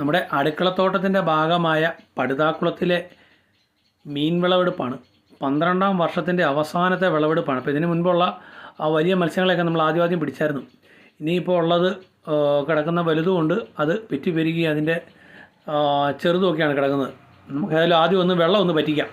നമ്മുടെ അടുക്കളത്തോട്ടത്തിൻ്റെ ഭാഗമായ പടുതാക്കുളത്തിലെ മീൻ വിളവെടുപ്പാണ്. 12ാം വർഷത്തിൻ്റെ അവസാനത്തെ വിളവെടുപ്പാണ്. അപ്പോൾ ഇതിന് മുൻപുള്ള ആ വലിയ മത്സ്യങ്ങളെയൊക്കെ നമ്മൾ ആദ്യം പിടിച്ചായിരുന്നു. ഇനിയിപ്പോൾ ഉള്ളത് കിടക്കുന്ന വലുതുമുണ്ട്, അത് പെറ്റി പെരുകി അതിൻ്റെ ചെറുതുമൊക്കെയാണ് കിടക്കുന്നത്. നമുക്ക് ഏതായാലും ആദ്യം ഒന്ന് വെള്ളം ഒന്ന് പറ്റിക്കാം.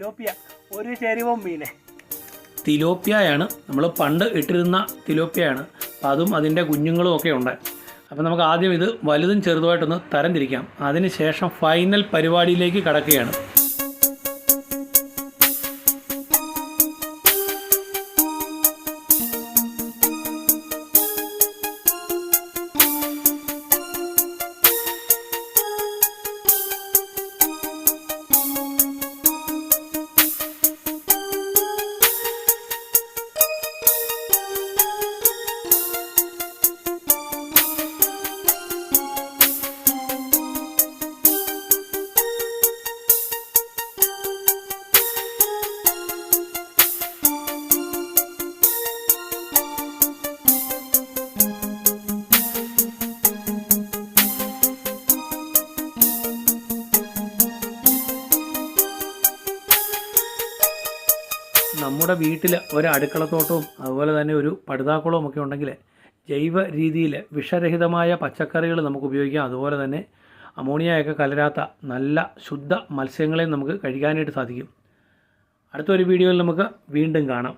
തിലോപ്പിയ ഒരു ചെരുവം മീനെ തിലോപ്പിയയാണ് നമ്മൾ പണ്ട് ഇട്ടിരുന്ന തിലോപ്പിയയാണ്. അപ്പം അതും അതിൻ്റെ കുഞ്ഞുങ്ങളും ഒക്കെ ഉണ്ട്. അപ്പം നമുക്ക് ആദ്യം ഇത് വലുതും ചെറുതുമായിട്ടൊന്ന് തരംതിരിക്കാം. അതിന് ശേഷം ഫൈനൽ പരിപാടിയിലേക്ക് കടക്കുകയാണ്. നമ്മുടെ വീട്ടിൽ ഒരു അടുക്കളത്തോട്ടവും അതുപോലെ തന്നെ ഒരു പടുതാക്കുളവും ഒക്കെ ഉണ്ടെങ്കിൽ ജൈവ രീതിയിൽ വിഷരഹിതമായ പച്ചക്കറികൾ നമുക്ക് ഉപയോഗിക്കാം. അതുപോലെ തന്നെ അമോണിയയൊക്കെ കലരാത്ത നല്ല ശുദ്ധ മത്സ്യങ്ങളെ നമുക്ക് കഴിക്കാനായിട്ട് സാധിക്കും. അടുത്തൊരു വീഡിയോയിൽ നമുക്ക് വീണ്ടും കാണാം.